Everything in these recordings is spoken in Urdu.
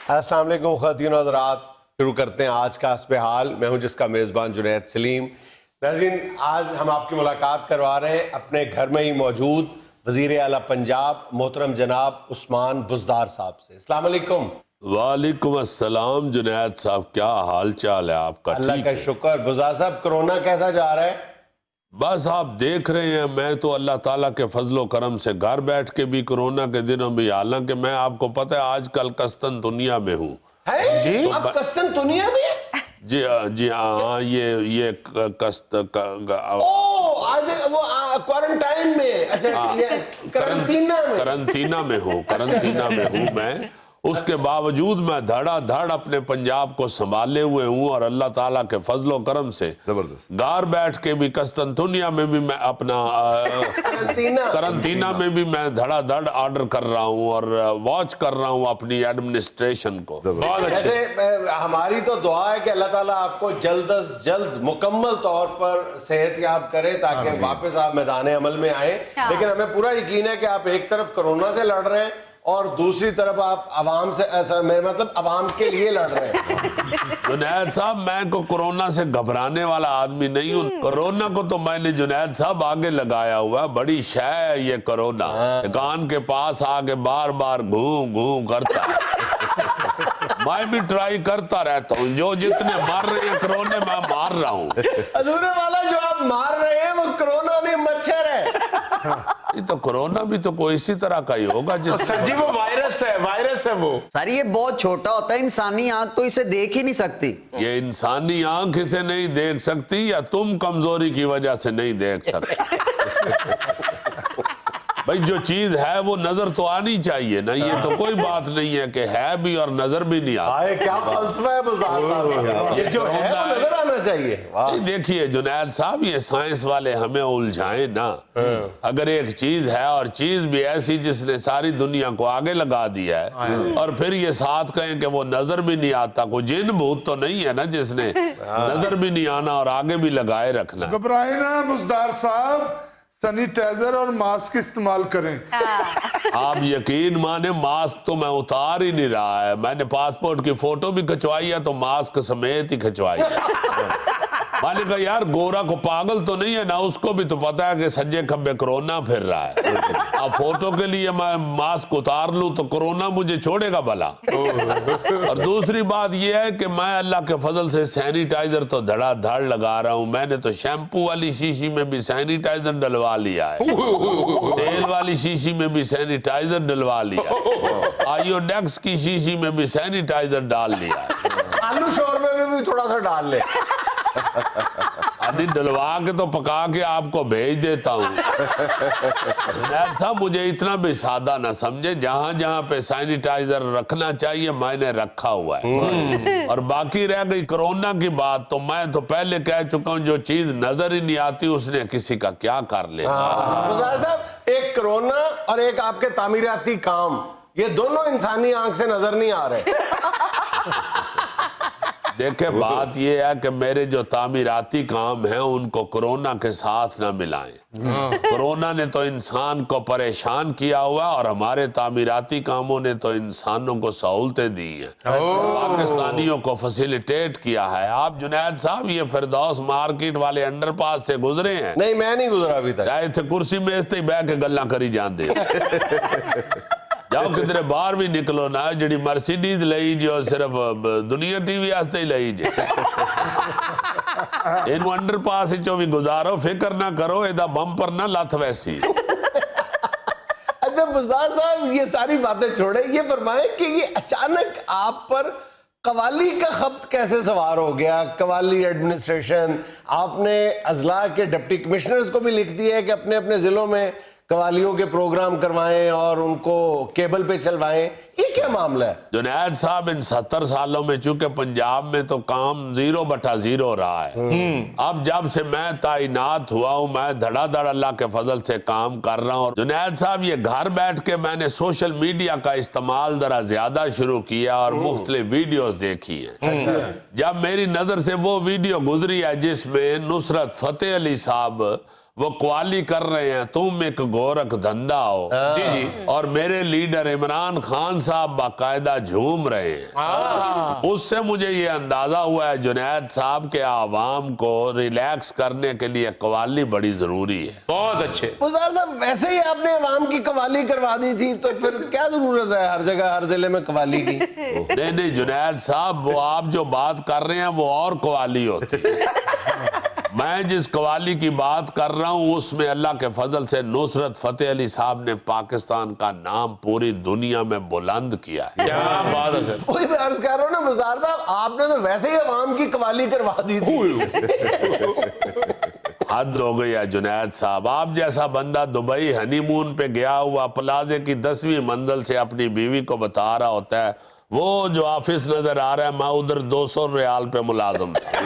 السلام علیکم خواتین و حضرات، شروع کرتے ہیں آج کا حسب حال۔ میں ہوں جس کا میزبان جنید سلیم۔ ناظرین، آج ہم آپ کی ملاقات کروا رہے ہیں اپنے گھر میں ہی موجود وزیر اعلیٰ پنجاب محترم جناب عثمان بزدار صاحب سے۔ السلام علیکم۔ وعلیکم السلام جنید صاحب، کیا حال چال ہے آپ کا؟ اللہ کا شکر۔ بزدار صاحب، کرونا کیسا جا رہا ہے؟ بس آپ دیکھ رہے ہیں، میں تو اللہ تعالیٰ کے فضل و کرم سے گھر بیٹھ کے بھی کرونا کے دنوں بھی، حالانکہ میں آپ کو پتہ ہے آج کل قسطن دنیا میں ہوں۔ جی اب قسطن دنیا میں؟ جی ہاں، یہ آج وہ کوارنٹائن میں، اچھا قرنطینہ میں ہوں میں۔ اس کے باوجود میں دھڑا دھڑ اپنے پنجاب کو سنبھالے ہوئے ہوں، اور اللہ تعالیٰ کے فضل و کرم سے گھر بیٹھ کے بھی قسطنطنیہ میں بھی میں اپنا قرنطینہ میں بھی میں دھڑا دھڑ آرڈر کر رہا ہوں اور واچ کر رہا ہوں اپنی ایڈمنسٹریشن کو۔ جیسے ہماری تو دعا ہے کہ اللہ تعالیٰ آپ کو جلد از جلد مکمل طور پر صحت یاب کرے تاکہ واپس آپ میدان عمل میں آئیں، لیکن ہمیں پورا یقین ہے کہ آپ ایک طرف کرونا سے لڑ رہے ہیں اور دوسری طرف آپ عوام سے، ایسا میرا مطلب عوام کے لیے لڑ رہے ہیں۔ جنید صاحب، میں کو کرونا سے گھبرانے والا آدمی نہیں ہوں۔ کرونا کو تو میں نے جنید صاحب آگے لگایا ہوا ہے، بڑی شے ہے یہ کرونا، کان کے پاس آگے بار بار گھوں گھوں کرتا ہے۔ میں بھی ٹرائی کرتا رہتا ہوں، جو جتنے مار رہے ہیں کرونے میں مار رہا ہوں۔ حضور والا جو آپ مار رہے ہیں وہ کرونا نہیں، مچھر ہے۔ یہ تو کرونا بھی تو کوئی اسی طرح کا ہی ہوگا جس سر جی وہ وائرس ہے وہ۔ سر یہ بہت چھوٹا ہوتا ہے، انسانی آنکھ تو اسے دیکھ ہی نہیں سکتی۔ یہ انسانی آنکھ اسے نہیں دیکھ سکتی، یا تم کمزوری کی وجہ سے نہیں دیکھ سکتے؟ بھئی جو چیز ہے وہ نظر تو آنی چاہیے نا، یہ تو کوئی بات نہیں ہے کہ ہے بھی اور نظر بھی نہیں آتا۔ کیا فلسفہ ہے بزدار صاحب، یہ جو ہے وہ نظر آنا چاہیے۔ دیکھیے جنید صاحب، یہ سائنس والے ہمیں الجھائیں نا۔ اگر ایک چیز ہے اور چیز بھی ایسی جس نے ساری دنیا کو آگے لگا دیا ہے، اور پھر یہ ساتھ کہیں کہ وہ نظر بھی نہیں آتا، کوئی جن بھوت تو نہیں ہے نا جس نے نظر بھی نہیں آنا اور آگے بھی لگائے رکھنا۔ گھبرائیں نا بزدار صاحب، سینیٹائزر اور ماسک استعمال کریں۔ آپ یقین مانے، ماسک تو میں اتار ہی نہیں رہا ہے۔ میں نے پاسپورٹ کی فوٹو بھی کھچوائی ہے تو ماسک سمیت ہی کھچوائی ہے۔ میں نے کہا یار گورا کو پاگل تو نہیں ہے نا، اس کو بھی تو پتا ہے کہ سجے کھبے کرونا پھر رہا ہے۔ اب فوٹو کے لیے میں ماسک اتار لوں تو کرونا مجھے چھوڑے گا بھلا۔ اور دوسری بات یہ ہے کہ میں اللہ کے فضل سے سینیٹائزر تو دھڑا دھڑ لگا رہا ہوں۔ میں نے تو شیمپو والی شیشی میں بھی سینیٹائزر ڈلوا لیا ہے، تیل والی شیشی میں بھی سینیٹائزر ڈلوا لیا ہے، آئیو ڈیکس کی شیشی میں بھی سینیٹائزر ڈال لیا ہے۔ آلو شوربے میں بھی تھوڑا سا ڈال لیں۔ ڈلوا کے تو پکا کے آپ کو بھیج دیتا ہوں۔ جنید صاحب مجھے اتنا بھی سادہ نہ سمجھے، جہاں جہاں پہ سینیٹائزر رکھنا چاہیے میں نے رکھا ہوا ہے۔ اور باقی رہ گئی کرونا کی بات، تو میں تو پہلے کہہ چکا ہوں جو چیز نظر ہی نہیں آتی اس نے کسی کا کیا کر لیا۔ بزدار صاحب، ایک کرونا اور ایک آپ کے تعمیراتی کام، یہ دونوں انسانی آنکھ سے نظر نہیں آ رہے۔ دیکھیں بات یہ ہے کہ میرے جو تعمیراتی کام ہیں ان کو کرونا کے ساتھ نہ ملائیں۔ کرونا نے تو انسان کو پریشان کیا ہوا، اور ہمارے تعمیراتی کاموں نے تو انسانوں کو سہولتیں دی ہیں، پاکستانیوں کو فیسیلیٹیٹ کیا ہے۔ آپ جنید صاحب یہ فردوس مارکیٹ والے انڈر پاس سے گزرے ہیں؟ نہیں، میں نہیں گزرا ابھی تک۔ جائے تھے کرسی میں اس تے بیٹھ کے گلاں کری جان دے۔ جاؤ کدھر باہر بھی نکلو نا، جڑی مرسیڈیز لئی جو صرف دنیا ٹی وی آستے ہی لئی جے۔ انہوں انڈر پاس ہی چو بھی گزارو، فکر نہ کرو، ایدہ بم پر نہ لات ویسی۔ اچھا بزدار صاحب، یہ ساری باتیں چھوڑے، یہ فرمائیں کہ یہ اچانک آپ پر قوالی کا خط کیسے سوار ہو گیا؟ قوالی ایڈمنسٹریشن، آپ نے اضلاع کے ڈپٹی کمشنرز کو بھی لکھ دیا ہے کہ اپنے اپنے ضلعوں میں قوالیوں کے پروگرام کروائیں اور ان کو کیبل پہ چلوائیں، یہ کیا معاملہ ہے؟ جنید صاحب ان 70 سالوں میں چونکہ پنجاب میں تو کام 0/0 رہا ہے، اب جب سے میں تعینات ہوا ہوں میں دھڑا دھڑ اللہ کے فضل سے کام کر رہا ہوں۔ اور جنید صاحب یہ گھر بیٹھ کے میں نے سوشل میڈیا کا استعمال ذرا زیادہ شروع کیا اور مختلف ویڈیوز دیکھی ہیں۔ جب میری نظر سے وہ ویڈیو گزری ہے جس میں نصرت فتح علی صاحب وہ قوالی کر رہے ہیں تم ایک گورکھ دھندا ہو جی جی اور میرے لیڈر عمران خان صاحب باقاعدہ جھوم رہے ہیں، اس سے مجھے یہ اندازہ ہوا ہے جنید صاحب کے عوام کو ریلیکس کرنے کے لیے قوالی بڑی ضروری ہے۔ بہت اچھے۔ مظہر صاحب ویسے ہی آپ نے عوام کی قوالی کروا دی تھی تو پھر کیا ضرورت ہے ہر جگہ ہر ضلع میں قوالی کی؟ نہیں جنید صاحب، وہ آپ جو بات کر رہے ہیں وہ اور قوالی ہوتی ہے۔ میں جس قوالی کی بات کر رہا ہوں اس میں اللہ کے فضل سے نصرت فتح علی صاحب نے پاکستان کا نام پوری دنیا میں بلند کیا ہے۔ کیا بات ہے سر۔ وہی میں عرض کر رہا ہوں نا مظہر صاحب، آپ نے تو ویسے ہی عوام کی قوالی کروا دی تھی۔ حد ہو گئی ہے جنید صاحب، آپ جیسا بندہ دبئی ہنی مون پہ گیا ہوا پلازے کی 10ویں منزل سے اپنی بیوی کو بتا رہا ہوتا ہے وہ جو آفس نظر آ رہا ہے میں ادھر 200 ریال پہ ملازم تھا۔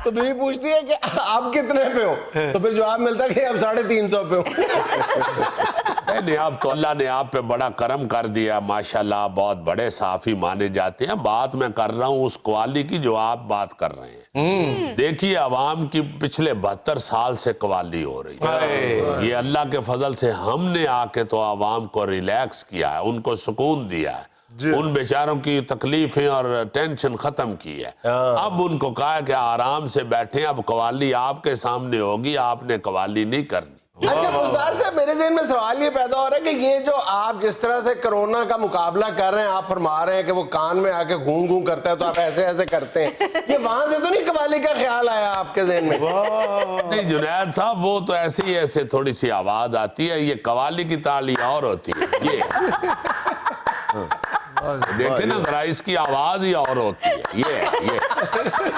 تو بیوی پوچھتی ہے کہ آپ کتنے پہ ہو، تو پھر جواب ملتا ہے کہ اب 350 پہ ہو۔ نہیں اب تو اللہ نے آپ پہ بڑا کرم کر دیا ماشاءاللہ، بہت بڑے صحافی مانے جاتے ہیں۔ بات میں کر رہا ہوں اس قوالی کی جو آپ بات کر رہے ہیں۔ دیکھیے عوام کی پچھلے 72 سال سے قوالی ہو رہی ہے، یہ اللہ کے فضل سے ہم نے آ کے تو عوام کو ریلیکس کیا ہے، ان کو سکون دیا ہے، ان بیچاروں کی تکلیفیں اور ٹینشن ختم کی ہے۔ اب ان کو کہا کہ آرام سے بیٹھیں، اب قوالی آپ کے سامنے ہوگی، آپ نے قوالی نہیں کرنی۔ اچھا مظہر صاحب، میرے ذہن میں سوال یہ پیدا ہو رہا ہے کہ یہ جو آپ جس طرح سے کرونا کا مقابلہ کر رہے ہیں، آپ فرما رہے ہیں کہ وہ کان میں آ کے گھون گھون کرتا ہے تو آپ ایسے ایسے کرتے ہیں، یہ وہاں سے تو نہیں قوالی کا خیال آیا آپ کے ذہن میں؟ نہیں جنید صاحب، وہ تو ایسے ہی ایسے تھوڑی سی آواز آتی ہے، یہ قوالی کی تالی اور ہوتی ہے، یہ دیکھیں نا ذرا اس کی آواز ہی اور ہوتی ہے، یہ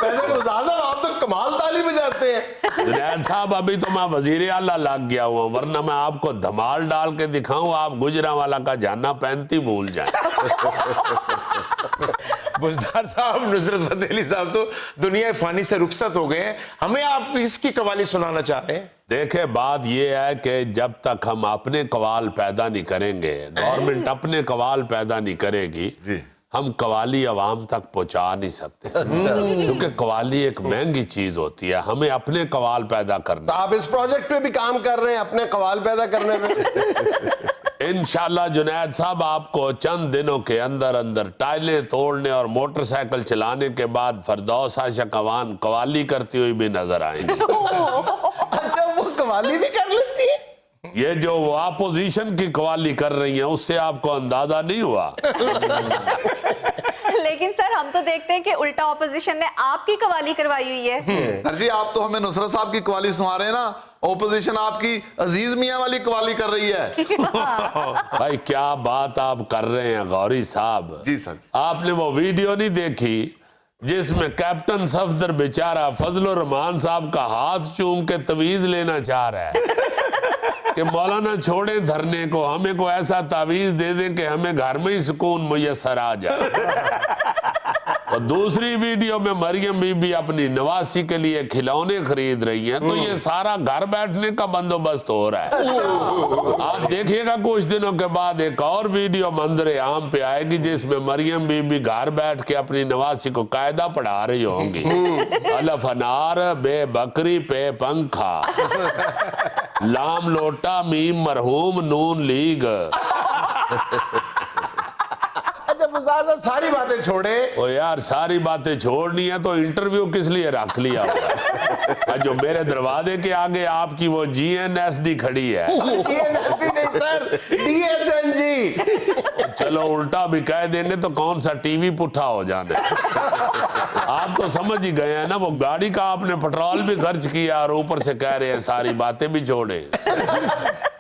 ویسے مظہر صاحب آپ تو کمال تالی بجاتے ہیں۔ جنید صاحب ابھی تو میں وزیر اعلیٰ لگ گیا ہوا ہوں، ورنہ میں آپ کو دھمال ڈال کے دکھاؤں آپ گجرانوالہ کا جانا پہنتی بھول جائیں۔ بزدار صاحب، نصرت فتح علی صاحب تو دنیا فانی سے رخصت ہو گئے ہیں، ہمیں آپ اس کی قوالی سنانا چاہ رہے ہیں؟ دیکھیں بات یہ ہے کہ جب تک ہم اپنے قوال پیدا نہیں کریں گے، گورنمنٹ اپنے قوال پیدا نہیں کرے گی، ہم قوالی عوام تک پہنچا نہیں سکتے، کیونکہ قوالی ایک مہنگی چیز ہوتی ہے، ہمیں اپنے قوال پیدا تو کرنا۔ آپ اس پروجیکٹ پہ بھی کام کر رہے ہیں اپنے قوال پیدا کرنے میں؟ انشاءاللہ جنید صاحب آپ کو چند دنوں کے اندر اندر ٹائلیں توڑنے اور موٹر سائیکل چلانے کے بعد فردوس عائشہ قوان قوالی کرتی ہوئی بھی نظر آئیں گی۔ اچھا وہ قوالی بھی کر لیتی ہے؟ یہ جو وہ اپوزیشن کی قوالی کر رہی ہیں اس سے آپ کو اندازہ نہیں ہوا؟ لیکن سر ہم تو دیکھتے ہیں کہ الٹا اپوزیشن نے آپ کی قوالی کروائی ہوئی ہے۔ سر جی آپ تو ہمیں نصرت صاحب کی قوالی سنا رہے ہیں نا، اپوزیشن آپ کی عزیز میاں والی قوالی کر رہی ہے۔ بھائی کیا بات آپ کر رہے ہیں غوری صاحب؟ جی سر۔ آپ نے وہ ویڈیو نہیں دیکھی جس میں کیپٹن صفدر بیچارہ فضل الرحمان صاحب کا ہاتھ چوم کے تعویذ لینا چاہ رہا ہے کہ مولانا چھوڑے دھرنے کو، ہمیں کو ایسا تعویذ دے دیں کہ ہمیں گھر میں ہی سکون میسر آ جائے۔ اور دوسری ویڈیو میں مریم بی بی اپنی نواسی کے لیے کھلونے خرید رہی ہیں، تو یہ سارا گھر بیٹھنے کا بندوبست ہو رہا ہے۔ آپ دیکھیے گا کچھ دنوں کے بعد ایک اور ویڈیو منظر عام پہ آئے گی جس میں مریم بی بی گھر بیٹھ کے اپنی نواسی کو قاعدہ پڑھا رہی ہوں گی، الف انار بے بکری پہ پنکھا، لام لوٹا میم مرحوم نون لیگ۔ اچھا مظہر صاحب ساری باتیں چھوڑے، او یار ساری باتیں چھوڑنی ہے تو انٹرویو کس لیے رکھ لیا ہوا؟ جو میرے دروازے کے آگے آپ کی وہ جی این ایس ڈی کھڑی ہے، نہیں سر، ڈی ایس این جی۔ چلو الٹا بھی کہہ دیں گے تو کون سا ٹی وی پٹھا ہو جانا ہے۔ آپ تو سمجھ ہی گئے ہیں نا، وہ گاڑی کا آپ نے پیٹرول بھی خرچ کیا اور اوپر سے کہہ رہے ہیں ساری باتیں بھی چھوڑے۔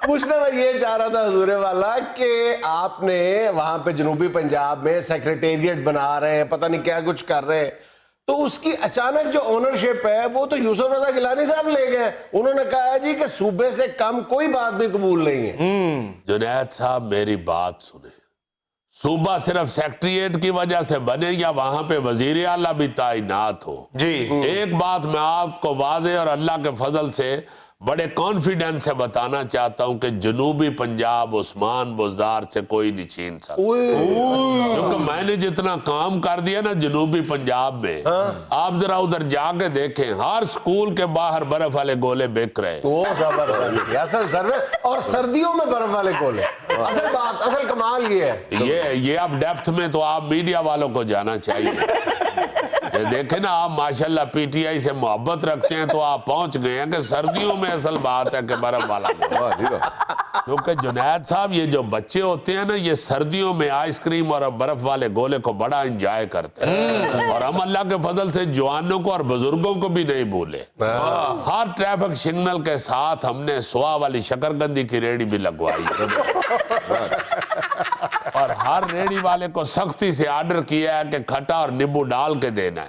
پوچھنا میں یہ چاہ رہا تھا حضور والا کہ آپ نے وہاں پہ جنوبی پنجاب میں سیکریٹریٹ بنا رہے ہیں، پتہ نہیں کیا کچھ کر رہے ہیں، تو اس کی اچانک جو اونرشپ ہے وہ تو یوسف رضا گیلانی صاحب لے گئے، انہوں نے کہا ہے جی کہ صوبے سے کم کوئی بات بھی قبول نہیں ہے۔ جنید صاحب میری بات سنیں، صوبہ صرف سیکٹریٹ کی وجہ سے بنے یا وہاں پہ وزیر اعلیٰ بھی تعینات ہو؟ جی ایک بات میں آپ کو واضح اور اللہ کے فضل سے بڑے کانفیڈنس سے بتانا چاہتا ہوں کہ جنوبی پنجاب عثمان بزدار سے کوئی نہیں چھین سکتا، کیونکہ میں نے جتنا کام کر دیا نا جنوبی پنجاب میں، آپ ذرا ادھر جا کے دیکھیں، ہر سکول کے باہر برف والے گولے بک رہے، وہ زبردست اصل سر، اور سردیوں میں برف والے گولے، اصل بات، اصل کمال یہ ہے، یہ اب ڈیپتھ میں تو آپ میڈیا والوں کو جانا چاہیے۔ دیکھیں نا، آپ ماشاءاللہ پی ٹی آئی سے محبت رکھتے ہیں تو آپ پہنچ گئے ہیں کہ سردیوں میں اصل بات ہے کہ برف والا گولا۔ کیونکہ جنید صاحب یہ جو بچے ہوتے ہیں نا، یہ سردیوں میں آئس کریم اور برف والے گولے کو بڑا انجوائے کرتے ہیں، اور ہم اللہ کے فضل سے جوانوں کو اور بزرگوں کو بھی نہیں بھولے۔ ہر ٹریفک سگنل کے ساتھ ہم نے سوا والی شکرگندی کی ریڑھی بھی لگوائی، اور ہر ریڑھی والے کو سختی سے آرڈر کیا ہے کہ کھٹا اور نیبو ڈال کے دینا ہے۔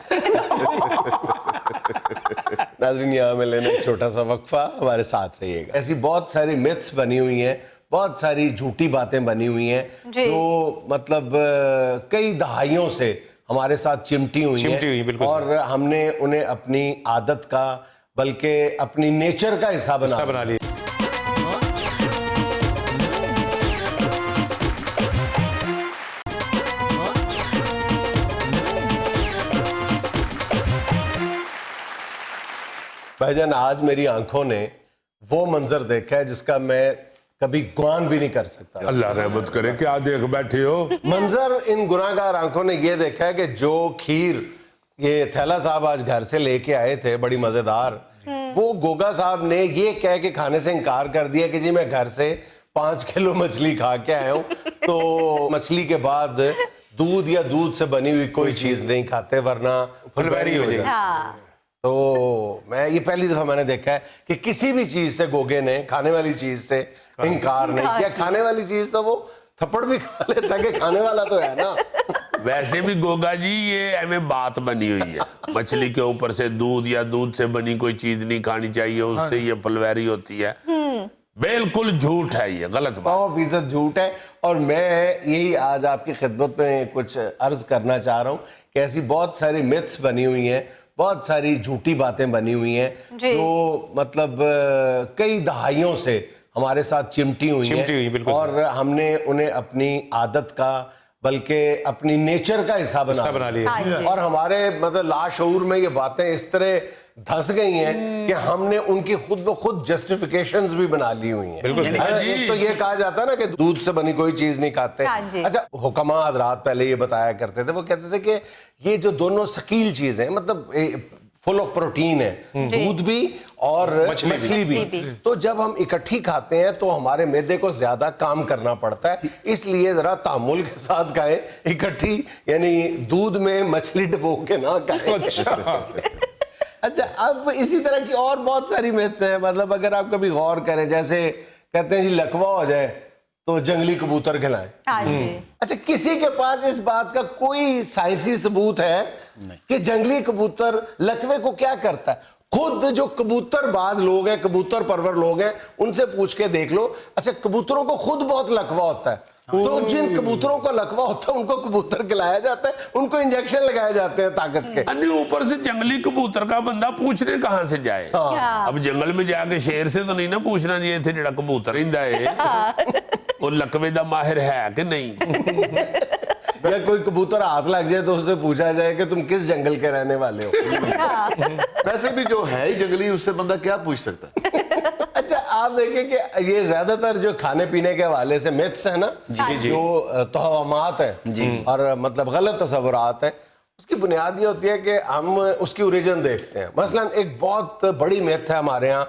ناظرین، یہاں میں لینا ایک چھوٹا سا وقفہ، ہمارے ساتھ رہیے گا۔ ایسی بہت ساری متس بنی ہوئی ہیں، بہت ساری جھوٹی باتیں بنی ہوئی ہیں جو مطلب کئی دہائیوں سے ہمارے ساتھ چمٹی ہوئی ہیں، اور ہم نے انہیں اپنی عادت کا بلکہ اپنی نیچر کا حصہ بنا لیا۔ بھائی جان، آج میری آنکھوں نے وہ منظر دیکھا ہے جس کا میں کبھی گمان بھی نہیں کر سکتا۔ اللہ رحمت کرے، کیا دیکھ بیٹھے ہو؟ منظر ان گناہگار آنکھوں نے یہ دیکھا ہے کہ جو کھیر یہ تھیلا صاحب آج گھر سے لے کے آئے تھے بڑی مزیدار، وہ گوگا صاحب نے یہ کہہ کے کھانے سے انکار کر دیا کہ جی میں گھر سے 5 کلو مچھلی کھا کے آیا ہوں، تو مچھلی کے بعد دودھ یا دودھ سے بنی ہوئی کوئی چیز نہیں کھاتے ورنہ پھلویری ہو جائے۔ تو میں یہ پہلی دفعہ میں نے دیکھا ہے کہ کسی بھی چیز سے گوگے نے کھانے والی چیز سے انکار نہیں کیا۔ کھانے والی چیز تو وہ تھپڑ بھی کھا لیتا کہ کھانے والا تو ہے نا۔ ویسے بھی گوگا جی یہ ایویں بات بنی ہوئی ہے، مچھلی کے اوپر سے دودھ یا دودھ سے بنی کوئی چیز نہیں کھانی چاہیے، اس سے یہ پھلویری ہوتی ہے، بالکل جھوٹ ہے، یہ غلط بات، 100% جھوٹ ہے۔ اور میں یہی آج آپ کی خدمت میں کچھ عرض کرنا چاہ رہا ہوں کہ ایسی بہت ساری متس بنی ہوئی ہیں، بہت ساری جھوٹی باتیں بنی ہوئی ہیں جو مطلب کئی دہائیوں سے ہمارے ساتھ چمٹی ہوئی ہیں، اور ہم نے انہیں اپنی عادت کا بلکہ اپنی نیچر کا حصہ بنا لیا، اور ہمارے مطلب لاشعور میں یہ باتیں اس طرح دھس گئی ہیں کہ ہم نے ان کی خود بخود جسٹیفیکیشنز بھی بنا لی ہوئی ہیں۔ ایک تو یہ کہا جاتا ہے نا کہ دودھ سے بنی کوئی چیز نہیں کھاتے۔ اچھا، حکماء حضرات پہلے یہ بتایا کرتے تھے، وہ کہتے تھے کہ یہ جو دونوں ثقیل چیزیں مطلب فل آف پروٹین ہے، دودھ بھی اور مچھلی بھی، تو جب ہم اکٹھی کھاتے ہیں تو ہمارے معدے کو زیادہ کام کرنا پڑتا ہے، اس لیے ذرا تحمل کے ساتھ کھائیں اکٹھی، یعنی دودھ میں مچھلی ڈبو کے نہ کھائیں۔ اچھا، اب اسی طرح کی اور بہت ساری میتھس ہیں، مطلب اگر آپ کبھی غور کریں، جیسے کہتے ہیں جی لکوہ ہو جائے تو جنگلی کبوتر کھلائیں۔ اچھا، کسی کے پاس اس بات کا کوئی سائنسی ثبوت ہے کہ جنگلی کبوتر لکوے کو کیا کرتا ہے؟ خود جو کبوتر باز لوگ ہیں، کبوتر پرور لوگ ہیں، ان سے پوچھ کے دیکھ لو۔ اچھا، کبوتروں کو خود بہت لکوہ ہوتا ہے، تو جن کبوتروں کو لکوہ ہوتا ہے ان کو کبوتر کھلایا جاتا ہے، ان کو انجیکشن لگائے جاتے ہیں طاقت کے۔ اوپر سے جنگلی کبوتر کا بندہ پوچھنے کہاں سے جائے؟ اب جنگل میں جا کے شیر سے تو نہیں نا پوچھنا یہ تھے جڑا کبوتر ہندا ہے وہ لکوے دا ماہر ہے کہ نہیں؟ یا کوئی کبوتر ہاتھ لگ جائے تو اس سے پوچھا جائے کہ تم کس جنگل کے رہنے والے ہو۔ ویسے بھی جو ہے ہی جنگلی، اس سے بندہ کیا پوچھ سکتا ہے؟ اچھا، آپ دیکھیں کہ یہ زیادہ تر جو کھانے پینے کے حوالے سے میتھس ہیں نا، جو توہمات ہیں اور مطلب غلط تصورات ہیں، اس کی بنیاد یہ ہوتی ہے کہ ہم اس کی اوریجن دیکھتے ہیں۔ مثلا ایک بہت بڑی میتھ ہے ہمارے ہاں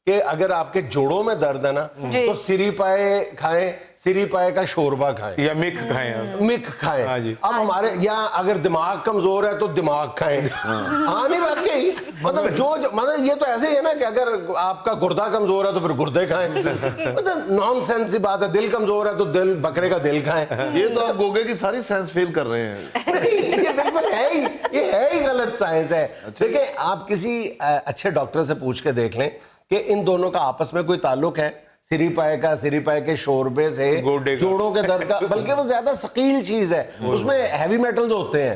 کہ اگر آپ کے جوڑوں میں درد ہے نا تو سری پائے کھائیں، سری پائے کا شوربہ کھائیں یا مک کھائیں، مک کھائیں۔ اب ہمارے یا اگر دماغ کمزور ہے تو دماغ کھائیں۔ ہاں نہیں، واقعی مطلب مطلب یہ تو ایسے ہی ہے نا کہ اگر آپ کا گردہ کمزور ہے تو پھر گردے کھائیں، مطلب نان سینس سی بات ہے۔ دل کمزور ہے تو دل بکرے کا دل کھائیں۔ یہ تو آپ گوگے کی ساری سائنس فیل کر رہے ہیں۔ یہ بالکل ہے ہی، یہ ہے ہی غلط سائنس ہے۔ دیکھیں، آپ کسی اچھے ڈاکٹر سے پوچھ کے دیکھ لیں کہ ان دونوں کا آپس میں کوئی تعلق ہے؟ سری پائے کے شوربے سے جوڑوں کے درد کا، بلکہ وہ زیادہ ثقیل چیز ہے، اس میں ہیوی میٹلز ہوتے ہیں،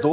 2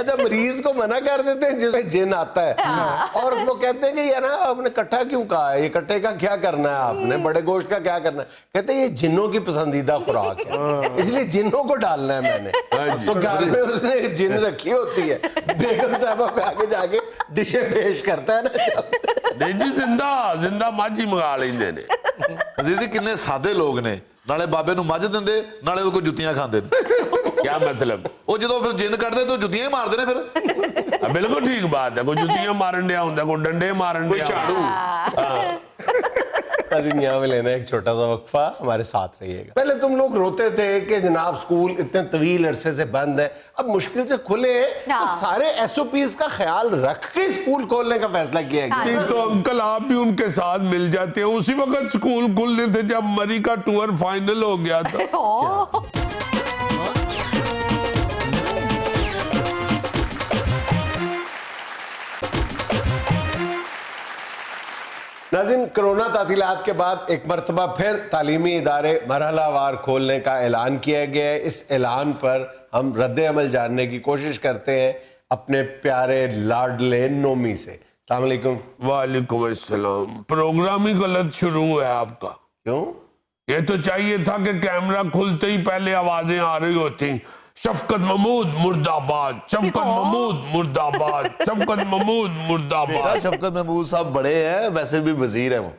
اچھا مریض کو منع کر دیتے ہیں جس میں جن آتا ہے اور وہ کہتے ہیں کہ یہ نا آپ نے کٹھا کیوں کہا ہے, یہ کٹھے کا کیا کرنا ہے, آپ نے بڑے گوشت کا کیا کرنا ہے. کہتے ہیں یہ جنوں کی پسندیدہ خوراک ہے, اس لیے جنوں کو ڈالنا ہے میں نے. تو گھر میں اس نے جن رکھی ہوتی ہے, بیگم صاحبہ پہ آگے جا کے ڈشیں پیش کرتا ہے نا. نہیں جی زندہ ماجی منگا لیندے نے. عزیزی کنے سادے لوگ نے, نالے بابے نو مجھ دیندے نالے وہ جتیاں کھاندے نے. کیا مطلب؟ وہ جدو پھر جن کٹتے تو جتیاں ہی مار دینے پھر. بالکل ٹھیک بات ہے, کوئی جتیاں مارن دیا ہوں, کوئی ڈنڈے مارن دیا ہوں. ناظرین یہاں میں لینا ایک چھوٹا سا وقفہ, ہمارے ساتھ رہیے گا. پہلے تم لوگ روتے تھے کہ جناب سکول اتنے طویل عرصے سے بند ہے, اب مشکل سے کھلے ہیں تو سارے ایس او پیز کا خیال رکھ کے سکول کھولنے کا فیصلہ کیا گیا. نہیں تو انکل آپ بھی ان کے ساتھ مل جاتے ہیں. اسی وقت سکول کھلنے تھے جب مری کا ٹور فائنل ہو گیا تھا. ناظرین کرونا تعطیلات کے بعد ایک مرتبہ پھر تعلیمی ادارے مرحلہ وار کھولنے کا اعلان کیا گیا ہے. اس اعلان پر ہم رد عمل جاننے کی کوشش کرتے ہیں اپنے پیارے لاڈلے نومی سے. السلام علیکم. وعلیکم السلام. پروگرام ہی غلط شروع ہے آپ کا. کیوں؟ یہ تو چاہیے تھا کہ کیمرہ کھلتے ہی پہلے آوازیں آ رہی ہوتی, شفقت محمود مرد آباد, شفقت محمود مرد آباد, شفقت محمود مرد آباد. شفقت محمود صاحب بڑے ہیں, ویسے بھی وزیر ہیں وہ.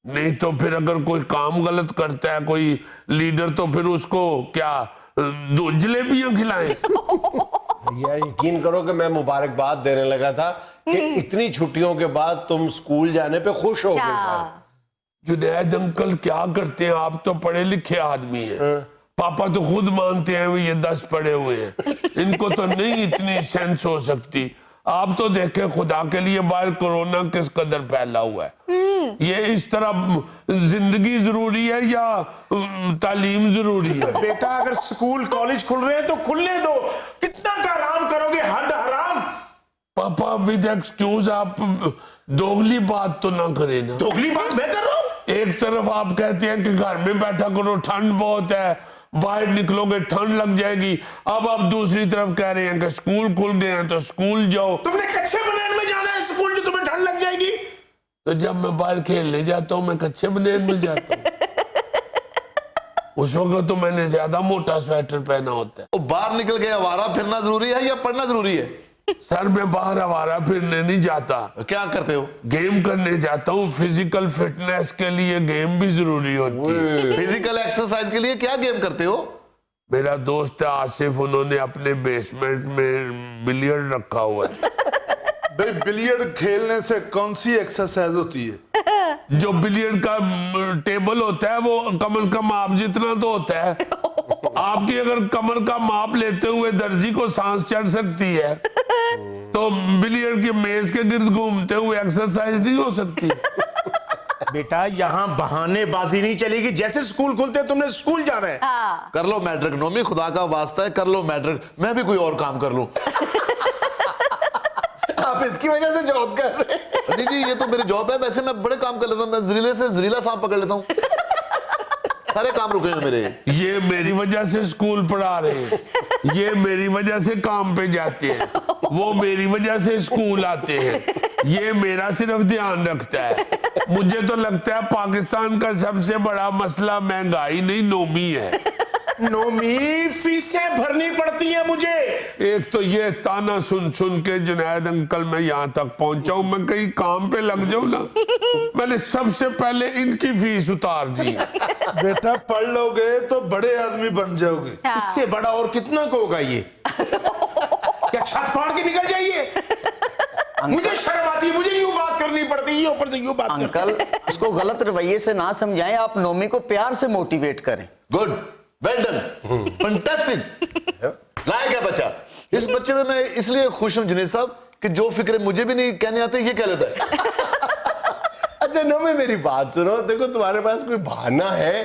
نہیں تو پھر اگر کوئی کام غلط کرتا ہے کوئی لیڈر تو پھر اس کو کیا دو جلیبیاں کھلائیں. یار یقین کرو کہ میں مبارکباد دینے لگا تھا کہ اتنی چھٹیوں کے بعد تم سکول جانے پہ خوش ہو گئے. جنید انکل کیا کرتے ہیں, آپ تو پڑھے لکھے آدمی ہیں, پاپا تو خود مانتے ہیں یہ 10 پڑھے ہوئے ہیں, ان کو تو نہیں اتنی سینس ہو سکتی. آپ تو دیکھیں خدا کے لیے باہر کورونا کس قدر پھیلا ہوا ہے. یہ اس طرح زندگی ضروری ہے یا تعلیم ضروری ہے؟ بیٹا اگر سکول کالج کھل رہے ہیں تو کھلنے دو, کتنا کا آرام کرو گے, حد حرام. پاپا ود ایکسکیوز آپ دوگلی بات تو نہ کریں نا. دوگلی بات میں کر رہا ہوں. ایک طرف آپ کہتے ہیں کہ گھر میں بیٹھا کرو ٹھنڈ بہت ہے, باہر نکلو گے ٹھنڈ لگ جائے گی, اب آپ دوسری طرف کہہ رہے ہیں کہ سکول کھل گئے ہیں تو سکول جاؤ. تم نے کچھے بنین میں جانا ہے سکول جو تمہیں ٹھنڈ لگ جائے گی. تو جب میں باہر کھیلنے جاتا ہوں میں کچھے بنین میں جاتا ہوں. اس وقت تو میں نے زیادہ موٹا سویٹر پہنا ہوتا ہے. وہ باہر نکل کے آوارہ پھرنا ضروری ہے یا پڑھنا ضروری ہے؟ سر میں باہر آوارہ پھرنے نہیں جاتا, کیا کرتے ہو؟ گیم کرنے جاتا ہوں. فزیکل فٹنس کے لیے گیم بھی ضروری ہوتی ہے. فزیکل ایکسرسائز کے لیے کیا گیم کرتے ہو؟ میرا دوست ہے آصف, انہوں نے اپنے بیسمنٹ میں بلیئرڈ رکھا ہوا ہے. بھئی بلیئرڈ کھیلنے سے کون سی ایکسرسائز ہوتی ہے؟ جو بلیئرڈ کا ٹیبل ہوتا ہے وہ کم از کم آپ جتنا تو ہوتا ہے. آپ کی اگر کمر کا ماپ لیتے ہوئے درزی کو سانس چڑھ سکتی ہے تو بلیئرڈ کے میز کے گرد گھومتے ہوئے ایکسرسائز نہیں ہو سکتی. بیٹا یہاں بہانے بازی نہیں چلے گی, جیسے سکول کھلتے تم نے سکول جانا ہے. کر لو میٹرک نومی, خدا کا واسطہ ہے کر لو میٹرک, میں بھی کوئی اور کام کر لوں. آپ اس کی وجہ سے جاب کر رہے ہیں؟ جی یہ تو میری جاب ہے, ویسے میں بڑے کام کر لیتا ہوں, میں زریلے سے زریلا سانپ پکڑ لیتا ہوں, سارے کام رکے ہیں میرے. یہ میری وجہ سے سکول پڑھا رہے ہیں, یہ میری وجہ سے کام پہ جاتے ہیں, وہ میری وجہ سے سکول آتے ہیں, یہ میرا صرف دھیان رکھتا ہے. مجھے تو لگتا ہے پاکستان کا سب سے بڑا مسئلہ مہنگائی نہیں نومی ہے. نومی فیسیں بھرنی پڑتی ہیں مجھے. ایک تو یہ تانا سن سن کے جنید انکل میں یہاں تک پہنچا ہوں, میں کہیں کام پہ لگ جاؤں نا, میں نے سب سے پہلے ان کی فیس اتار دی. بیٹا پڑھ لو گے تو بڑے آدمی بن جاؤ گے. اس سے بڑا اور کتنا کو ہوگا یہ؟ کیا چھت پھاڑ کے نکل جائیے؟ مجھے شرم آتی ہے, مجھے یوں بات کرنی پڑتی ہے, یہ اوپر سے یوں بات کرتی. انکل اس کو غلط رویے سے نہ سمجھائیں, آپ نومی کو پیار سے موٹیویٹ کریں. Good, well done, fantastic. لائق ہے بچہ. اس بچے میں اس لیے خوش ہوں جنید صاحب کہ جو فکریں مجھے بھی نہیں کہنے آتے یہ کہہ لیتا ہے. اچھا نومی میری بات سنو, دیکھو تمہارے پاس کوئی بہانہ ہے,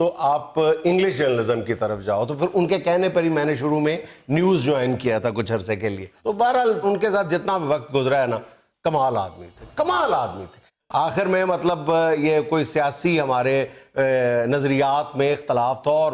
تو آپ انگلش جرنلزم کی طرف جاؤ. تو پھر ان کے کہنے پر ہی میں نے شروع میں نیوز جوائن کیا تھا کچھ عرصے کے لیے. تو بہرحال ان کے ساتھ جتنا وقت گزرا ہے نا, کمال آدمی تھے, کمال آدمی تھے. آخر میں مطلب یہ کوئی سیاسی ہمارے نظریات میں اختلاف تھا اور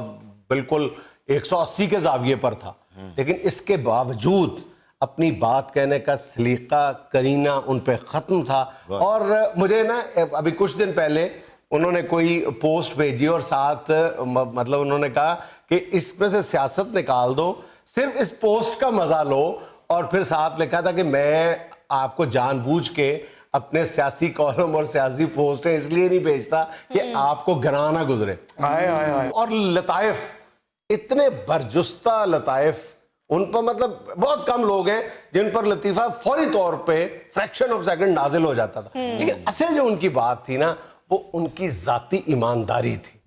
بالکل 180 کے زاویے پر تھا, لیکن اس کے باوجود اپنی بات کہنے کا سلیقہ کرینہ ان پہ ختم تھا. اور مجھے نا ابھی کچھ دن پہلے انہوں نے کوئی پوسٹ بھیجی اور ساتھ مطلب انہوں نے کہا کہ اس میں سے سیاست نکال دو, صرف اس پوسٹ کا مزہ لو, اور پھر ساتھ لکھا تھا کہ میں آپ کو جان بوجھ کے اپنے سیاسی کالم اور سیاسی پوسٹیں اس لیے نہیں بھیجتا کہ آپ کو گراں نہ گزرے. اور لطائف, اتنے برجستہ لطائف ان پر, مطلب بہت کم لوگ ہیں جن پر لطیفہ فوری طور پہ فریکشن آف سیکنڈ نازل ہو جاتا تھا. لیکن اصل جو ان کی بات تھی نا, وہ ان کی ذاتی ایمانداری تھی.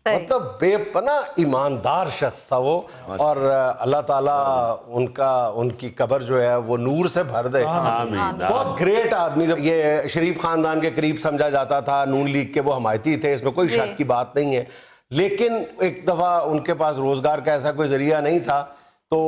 مطلب بے پناہ ایماندار شخص تھا وہ, اور اللہ تعالیٰ ان کی قبر جو ہے وہ نور سے بھر دے. بہت گریٹ آدمی. یہ شریف خاندان کے قریب سمجھا جاتا تھا, نون لیگ کے وہ حمایتی تھے, اس میں کوئی شک کی بات نہیں ہے. لیکن ایک دفعہ ان کے پاس روزگار کا ایسا کوئی ذریعہ نہیں تھا, تو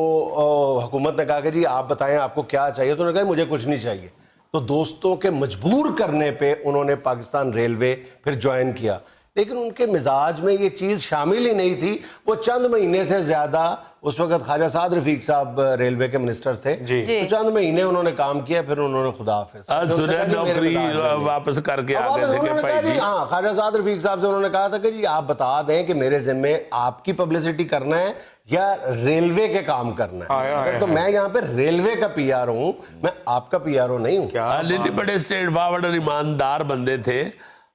حکومت نے کہا کہ جی آپ بتائیں آپ کو کیا چاہیے. تو انہوں نے کہا مجھے کچھ نہیں چاہیے. تو دوستوں کے مجبور کرنے پہ انہوں نے پاکستان ریلوے پھر جوائن کیا, لیکن ان کے مزاج میں یہ چیز شامل ہی نہیں تھی. وہ چند مہینے سے زیادہ, اس وقت خواجہ سعد رفیق صاحب ریلوے کے منسٹر تھے, تو چند مہینے انہوں نے کام کیا, پھر انہوں نے خدا حافظ نوکری واپس کر کے آ گئے تھے کہ بھائی جی. ہاں, خواجہ سعد رفیق صاحب سے انہوں نے کہا تھا کہ جی آپ بتا دیں کہ میرے ذمے آپ کی پبلسٹی کرنا ہے یا ریلوے کے کام کرنا ہے. تو میں یہاں پہ ریلوے کا پی آر ہوں, میں آپ کا پی آر او نہیں ہوں. بڑے اسٹریٹ فارورڈ اور ایماندار بندے تھے,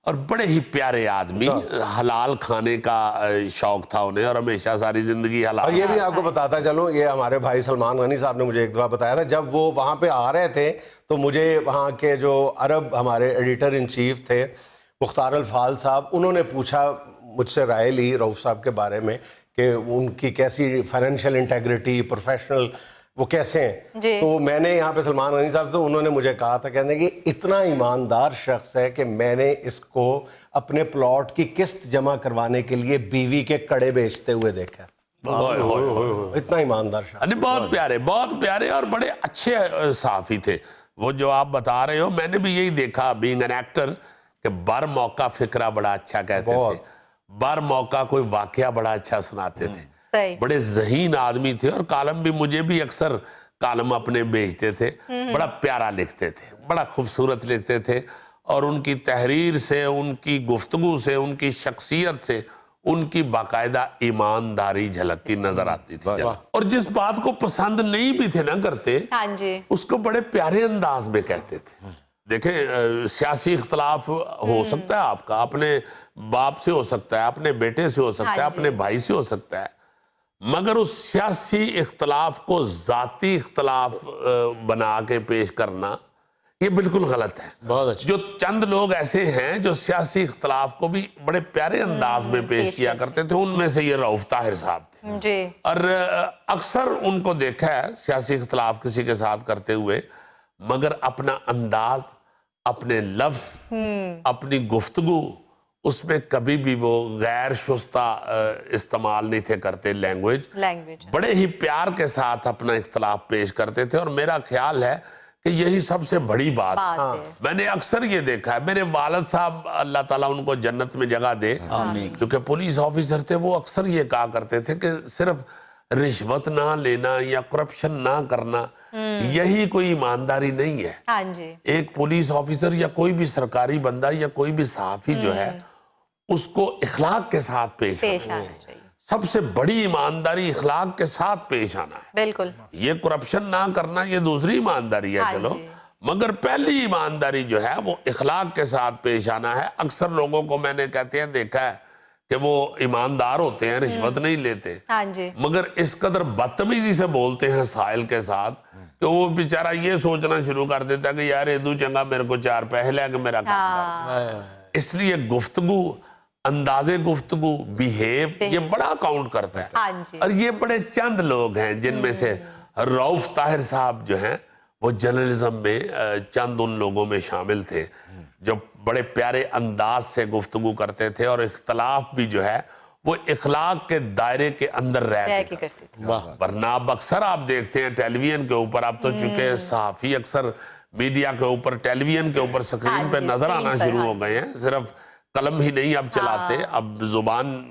اور بڑے ہی پیارے آدمی. حلال کھانے کا شوق تھا انہیں, اور ہمیشہ ساری زندگی حلال. اور یہ بھی آپ کو بتاتا چلوں, یہ ہمارے بھائی سلمان غنی صاحب نے مجھے ایک دفعہ بتایا تھا, جب وہ وہاں پہ آ رہے تھے تو مجھے وہاں کے جو عرب ہمارے ایڈیٹر ان چیف تھے مختار الفال صاحب, انہوں نے پوچھا مجھ سے رائے لی رؤف صاحب کے بارے میں کہ ان کی کیسی فائنینشیل انٹیگریٹی, پروفیشنل وہ کیسے ہیں. تو میں نے یہاں پہ سلمان غنی صاحب, تو انہوں نے مجھے کہا تھا, کہنے کہ اتنا ایماندار شخص ہے کہ میں نے اس کو اپنے پلاٹ کی قسط جمع کروانے کے لیے بیوی کے کڑے بیچتے ہوئے دیکھا. اتنا ایماندار شخص. بہت پیارے اور بڑے اچھے صحافی تھے. وہ جو آپ بتا رہے ہو, میں نے بھی یہی دیکھا بینگ این ایکٹر, کہ بر موقع فکرہ بڑا اچھا کہتے تھے, بر موقع کوئی واقعہ بڑا اچھا سناتے تھے. بڑے ذہین آدمی تھے, اور کالم بھی مجھے بھی اکثر کالم اپنے بھیجتے تھے. بڑا پیارا لکھتے تھے, بڑا خوبصورت لکھتے تھے, اور ان کی تحریر سے, ان کی گفتگو سے, ان کی شخصیت سے ان کی باقاعدہ ایمانداری جھلکتی نظر آتی تھی. اور جس بات کو پسند نہیں بھی تھے نہ کرتے, اس کو بڑے پیارے انداز میں کہتے تھے. دیکھیں, سیاسی اختلاف ہو سکتا ہے آپ کا, اپنے باپ سے ہو سکتا ہے, اپنے بیٹے سے ہو سکتا ہے, اپنے بھائی سے ہو سکتا ہے, مگر اس سیاسی اختلاف کو ذاتی اختلاف بنا کے پیش کرنا یہ بالکل غلط ہے. جو چند لوگ ایسے ہیں جو سیاسی اختلاف کو بھی بڑے پیارے انداز میں پیش کیا کرتے تھے, ان میں سے یہ رؤف طاہر صاحب تھے. اور اکثر ان کو دیکھا ہے سیاسی اختلاف کسی کے ساتھ کرتے ہوئے, مگر اپنا انداز, اپنے لفظ, اپنی گفتگو, اس میں کبھی بھی وہ غیر شستہ استعمال نہیں تھے کرتے. لینگویج بڑے ہی پیار کے ساتھ اپنا اختلاف پیش کرتے تھے, اور میرا خیال ہے کہ یہی سب سے بڑی بات ہے. میں نے اکثر یہ دیکھا ہے, میرے والد صاحب اللہ تعالیٰ ان کو جنت میں جگہ دے, جو کہ پولیس آفیسر تھے, وہ اکثر یہ کہا کرتے تھے کہ صرف رشوت نہ لینا یا کرپشن نہ کرنا یہی کوئی ایمانداری نہیں ہے. ایک پولیس آفیسر یا کوئی بھی سرکاری بندہ یا کوئی بھی صحافی جو ہے, اس کو اخلاق کے ساتھ پیش آنا چاہیے. سب سے بڑی ایمانداری اخلاق کے ساتھ پیش آنا ہے. بالکل. یہ کرپشن نہ کرنا یہ دوسری ایمانداری ہے, چلو, مگر پہلی ایمانداری جو ہے وہ اخلاق کے ساتھ پیش آنا ہے. اکثر لوگوں کو میں نے کہتے ہیں دیکھا ہے کہ وہ ایماندار ہوتے ہیں, رشوت نہیں لیتے, مگر اس قدر بدتمیزی سے بولتے ہیں سائل کے ساتھ کہ وہ بیچارہ یہ سوچنا شروع کر دیتا ہے کہ یار ادو چنگا میرے کو 4 پیسے لے کے میرا کام کر. اس لیے گفتگو, انداز گفتگو, بیہیو, یہ بڑا کاؤنٹ کرتا ہے. اور یہ بڑے چند لوگ ہیں جن میں سے رؤف طاہر صاحب جو ہیں وہ جرنلزم میں چند ان لوگوں میں شامل تھے جو بڑے پیارے انداز سے گفتگو کرتے تھے, اور اختلاف بھی جو ہے وہ اخلاق کے دائرے کے اندر رہ رہ کے کے کرتے تھے۔ ورنہ اب اکثر آپ دیکھتے ہیں ٹیلی ویژن کے اوپر، اب تو چونکہ صحافی اکثر میڈیا کے اوپر ٹیلی ویژن کے اوپر سکرین پہ نظر آنا شروع ہو گئے ہیں، صرف قلم ہی نہیں اب چلاتے، اب زبان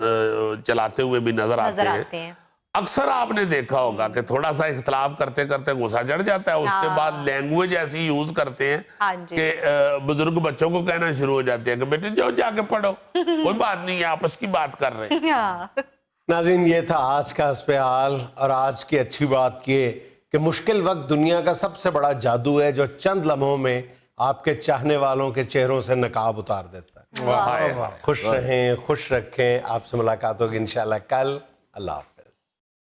چلاتے ہوئے بھی نظر آتے ہیں۔ اکثر آپ نے دیکھا ہوگا کہ تھوڑا سا اختلاف کرتے کرتے غصہ چڑھ جاتا ہے، اس کے بعد لینگویج ایسی یوز کرتے ہیں کہ بزرگ بچوں کو کہنا شروع ہو جاتے ہیں کہ بیٹے جاؤ جا کے پڑھو، کوئی بات نہیں ہے، آپس کی بات کر رہے ہیں۔ ناظرین، یہ تھا آج کا حسب حال، اور آج کی اچھی بات یہ کہ مشکل وقت دنیا کا سب سے بڑا جادو ہے جو چند لمحوں میں آپ کے چاہنے والوں کے چہروں سے نقاب اتار دیتا ہے۔ خوش رہیں، خوش رکھیں، آپ سے ملاقات ہوگی انشاءاللہ کل۔ اللہ حافظ۔